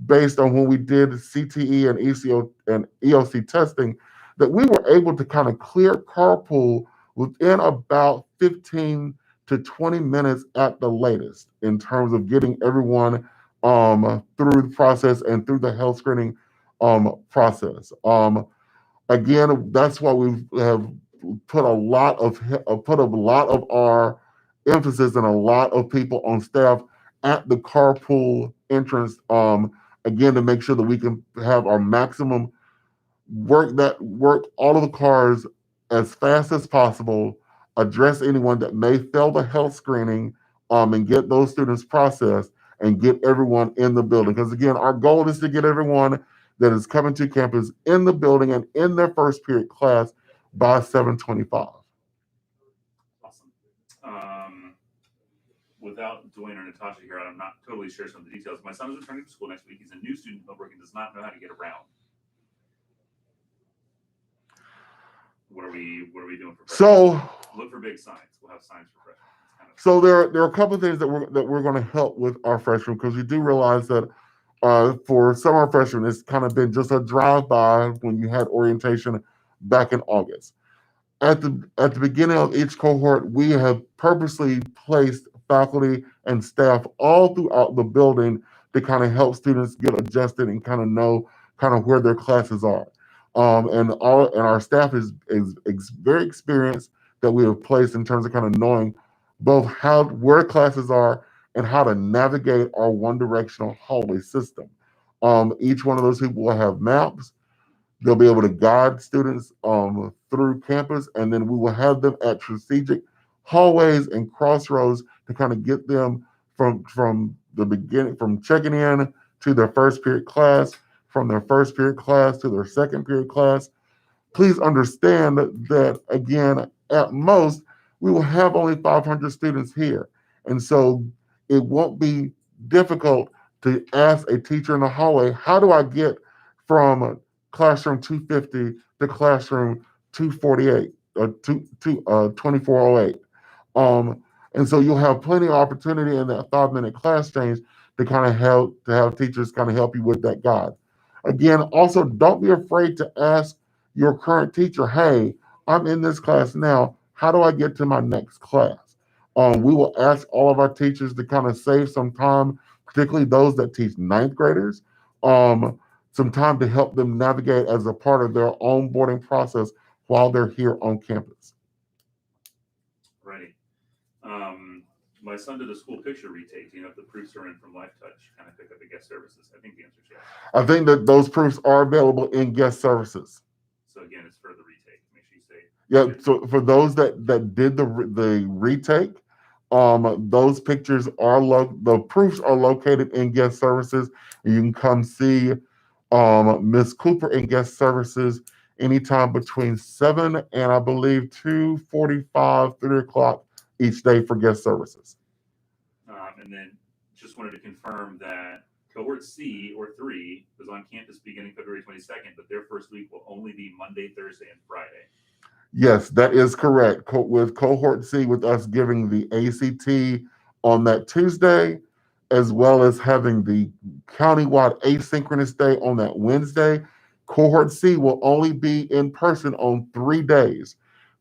based on when we did CTE and ECO and EOC testing that we were able to kind of clear carpool within about 15 to 20 minutes at the latest in terms of getting everyone through the process and through the health screening process. Again, that's why we have put a lot of our emphasis and a lot of people on staff at the carpool entrance, again, to make sure that we can have our maximum work all of the cars as fast as possible, address anyone that may fail the health screening, and get those students processed and get everyone in the building. Because again, our goal is to get everyone that is coming to campus in the building and in their first period class by 7:25. Awesome. Without Dwayne or Natasha here, I'm not totally sure some of the details. My son is returning to school next week. He's a new student in Millbrook and does not know how to get around. What are we doing for freshmen? So look for big signs. We'll have signs for freshmen. So there are a couple of things that we're going to help with our freshmen, because we do realize that for some of our freshmen, it's kind of been just a drive-by when you had orientation back in August. At the beginning of each cohort, we have purposely placed faculty and staff all throughout the building to kind of help students get adjusted and kind of know kind of where their classes are. And our staff is very experienced, that we have placed in terms of kind of knowing both where classes are and how to navigate our one directional hallway system. Each one of those people will have maps. They'll be able to guide students through campus, and then we will have them at strategic hallways and crossroads to kind of get them from the beginning, from checking in to their first period class, from their first period class to their second period class. Please understand that, again, at most, we will have only 500 students here. And so it won't be difficult to ask a teacher in the hallway, how do I get from classroom 250 to classroom 248 or 2408? And so you'll have plenty of opportunity in that 5-minute class change to kind of have teachers kind of help you with that guide. Again, also, don't be afraid to ask your current teacher, hey, I'm in this class now. How do I get to my next class? We will ask all of our teachers to kind of save some time, particularly those that teach ninth graders, some time to help them navigate as a part of their onboarding process while they're here on campus. Right. My son did a school picture retake. You know, if the proofs are in from Life Touch, kind of pick up at guest services. I think the answer is yes. I think that those proofs are available in guest services. So again, it's for the retake. Make sure you say. Yeah. So for those that did the retake, those pictures are the proofs are located in guest services. And you can come see Miss Cooper in guest services anytime between 7 and I believe 2:45, 3 o'clock each day for guest services. And then just wanted to confirm that cohort C or 3 was on campus beginning February 22nd, but their first week will only be Monday, Thursday, and Friday. Yes, that is correct. With cohort C, with us giving the ACT on that Tuesday, as well as having the countywide asynchronous day on that Wednesday, cohort C will only be in person on 3 days: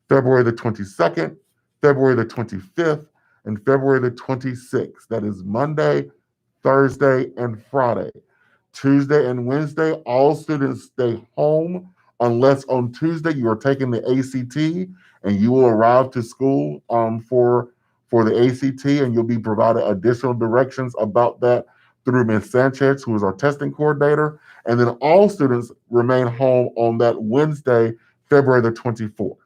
February the 22nd, February the 25th, and February the 26th. That is Monday, Thursday, and Friday. Tuesday and Wednesday, all students stay home unless on Tuesday you are taking the ACT and you will arrive to school for the ACT, and you'll be provided additional directions about that through Ms. Sanchez, who is our testing coordinator. And then all students remain home on that Wednesday, February the 24th.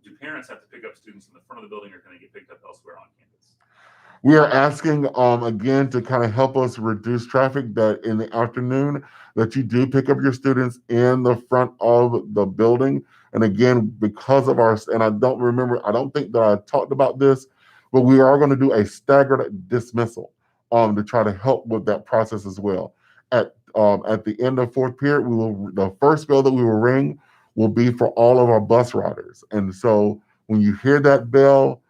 Do parents have to pick up students in the front of the building, or can they get picked up elsewhere on campus? We are asking, again, to kind of help us reduce traffic, that in the afternoon that you do pick up your students in the front of the building. And again, because of and I don't think that I talked about this, but we are going to do a staggered dismissal to try to help with that process as well. At the end of fourth period, the first bell that we will ring will be for all of our bus riders. And so when you hear that bell,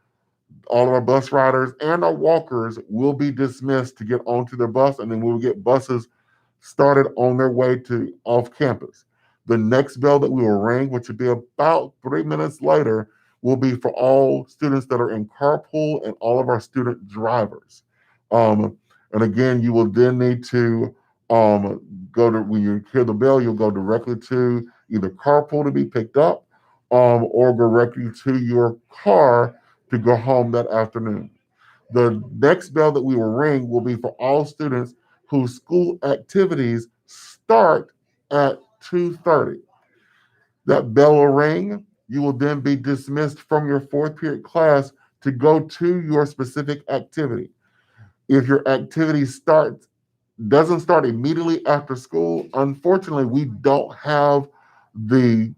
all of our bus riders and our walkers will be dismissed to get onto their bus, and then we'll get buses started on their way to off campus. The next bell that we will ring, which will be about 3 minutes later, will be for all students that are in carpool and all of our student drivers. And again, you will then need to when you hear the bell, you'll go directly to either carpool to be picked up, or directly to your car to go home that afternoon. The next bell that we will ring will be for all students whose school activities start at 2:30. That bell will ring. You will then be dismissed from your fourth period class to go to your specific activity. If your activity doesn't start immediately after school, unfortunately, we don't have the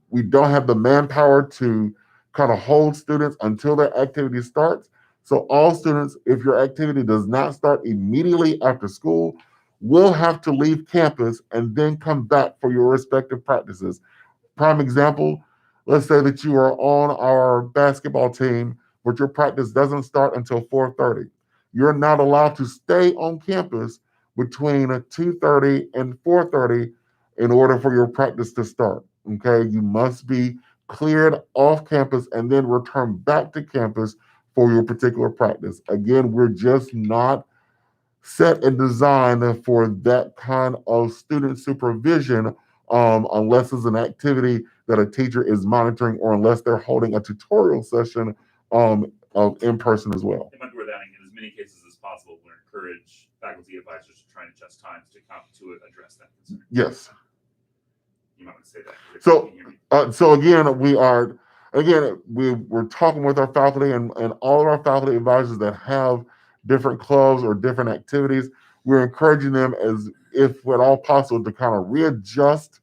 manpower to kind of hold students until their activity starts. So all students, if your activity does not start immediately after school, will have to leave campus and then come back for your respective practices. Prime example, let's say that you are on our basketball team, but your practice doesn't start until 4:30. You're not allowed to stay on campus between 2:30 and 4:30 in order for your practice to start. Okay, you must be cleared off campus and then return back to campus for your particular practice. Again, we're just not set and designed for that kind of student supervision, unless it's an activity that a teacher is monitoring or unless they're holding a tutorial session of in person as well. It might be worth adding, in as many cases as possible, we encourage faculty advisors to try and adjust times to address that concern. Yes. You might want to say that. So we're talking with our faculty and all of our faculty advisors that have different clubs or different activities. We're encouraging them, as if at all possible, to kind of readjust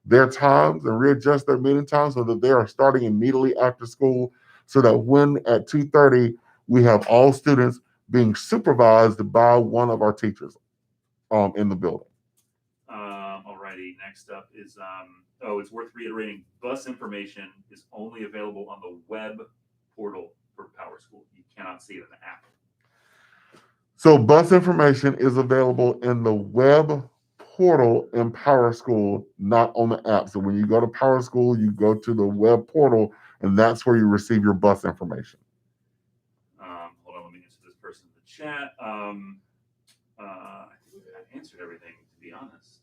their times and readjust their meeting times so that they are starting immediately after school, so that when at 2:30 we have all students being supervised by one of our teachers in the building. Alrighty, next up is it's worth reiterating, bus information is only available on the web portal for Power School. You cannot see it in the app. So bus information is available in the web portal in Power School, not on the app. So when you go to Power School, you go to the web portal, and that's where you receive your bus information. Hold on, let me answer this person in the chat. I think I answered everything, to be honest.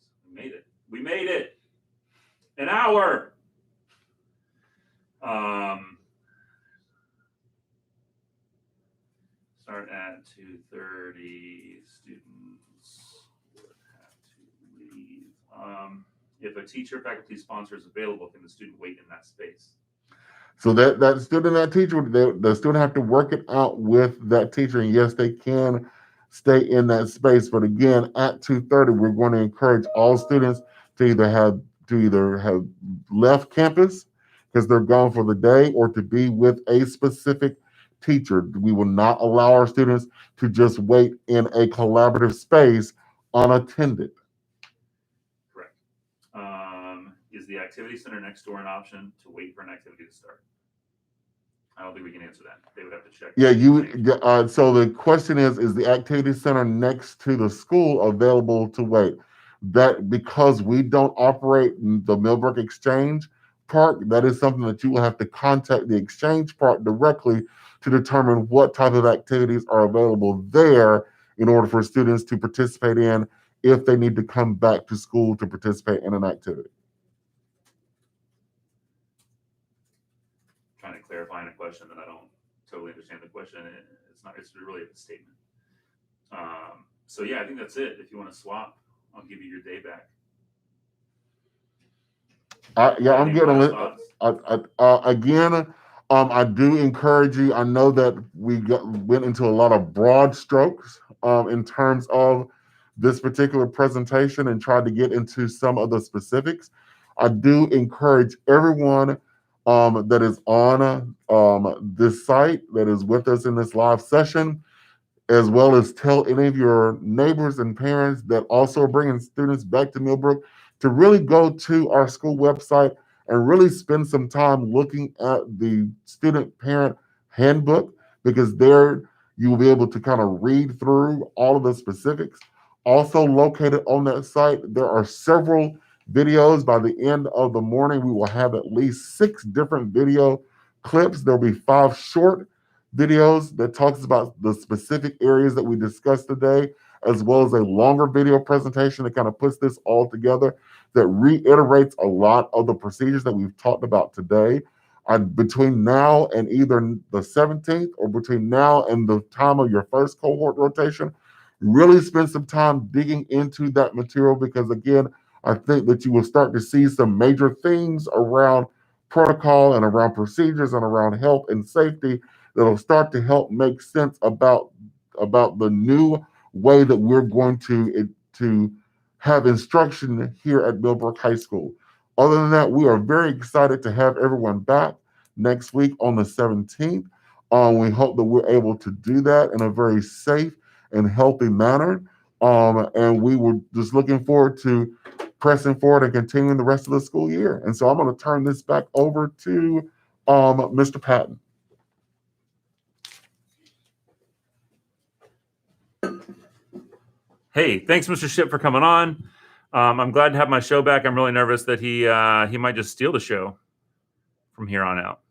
We made it. An hour. Start at 2:30. Students would have to leave. If a teacher, faculty, sponsor is available, can the student wait in that space? So that student, that teacher, the student have to work it out with that teacher. And yes, they can stay in that space. But again, at 2:30, we're going to encourage all students to either have left campus because they're gone for the day, or to be with a specific teacher. We will not allow our students to just wait in a collaborative space unattended. Correct. Is the activity center next door an option to wait for an activity to start? I don't think we can answer that. They would have to check. Yeah, so the question is the activity center next to the school available to wait? That, because we don't operate the Millbrook Exchange Park, that is something that you will have to contact the Exchange Park directly to determine what type of activities are available there in order for students to participate in if they need to come back to school to participate in an activity. Trying to clarify a question that I don't totally understand the question. It's really a statement. So yeah, I think that's it. If you want to swap, I'll give you your day back. I'm good. Again, I do encourage you. I know that we went into a lot of broad strokes in terms of this particular presentation and tried to get into some of the specifics. I do encourage everyone that is on this site, that is with us in this live session, as well as tell any of your neighbors and parents that also are bringing students back to Millbrook, to really go to our school website and really spend some time looking at the student parent handbook, because there you will be able to kind of read through all of the specifics. Also located on that site, there are several videos. By the end of the morning, we will have at least 6 different video clips. There'll be 5 short videos that talks about the specific areas that we discussed today, as well as a longer video presentation that kind of puts this all together, that reiterates a lot of the procedures that we've talked about today. Between now and either the 17th or between now and the time of your first cohort rotation, really spend some time digging into that material, because again, I think that you will start to see some major things around protocol and around procedures and around health and safety that'll start to help make sense about the new way that we're going to have instruction here at Millbrook High School. Other than that, we are very excited to have everyone back next week on the 17th. We hope that we're able to do that in a very safe and healthy manner. And we were just looking forward to pressing forward and continuing the rest of the school year. And so I'm going to turn this back over to Mr. Patton. Hey, thanks, Mr. Shipp, for coming on. I'm glad to have my show back. I'm really nervous that he might just steal the show from here on out.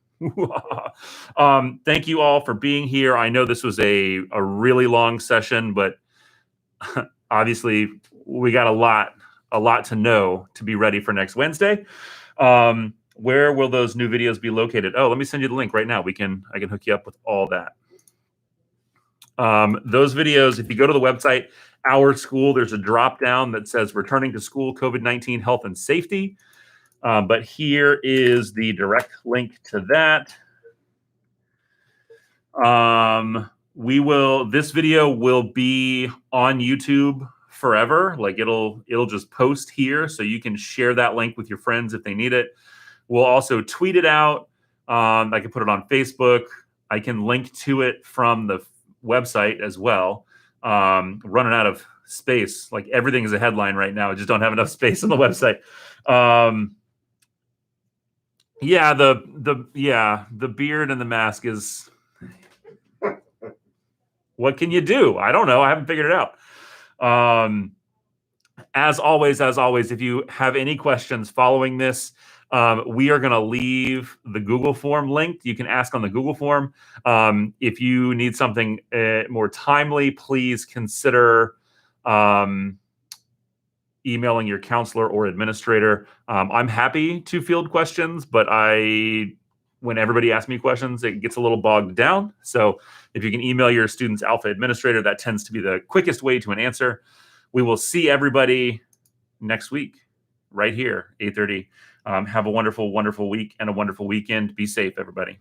Thank you all for being here. I know this was a really long session, but obviously we got a lot to know to be ready for next Wednesday. Where will those new videos be located? Oh, let me send you the link right now. I can hook you up with all that. Those videos, if you go to the website, Our School, there's a drop down that says Returning to School, COVID-19 Health and Safety. But here is the direct link to that. This video will be on YouTube forever. Like it'll just post here, so you can share that link with your friends if they need it. We'll also tweet it out. I can put it on Facebook. I can link to it from the website as well. Running out of space. Like everything is a headline right now. I just don't have enough space on the website. Yeah, the beard and the mask is. What can you do? I don't know. I haven't figured it out. As always, if you have any questions following this, we are going to leave the Google form linked. You can ask on the Google form. If you need something more timely, please consider emailing your counselor or administrator. I'm happy to field questions, but when everybody asks me questions, it gets a little bogged down. So if you can email your student's alpha administrator, that tends to be the quickest way to an answer. We will see everybody next week right here, 8:30. Have a wonderful, wonderful week and a wonderful weekend. Be safe, everybody.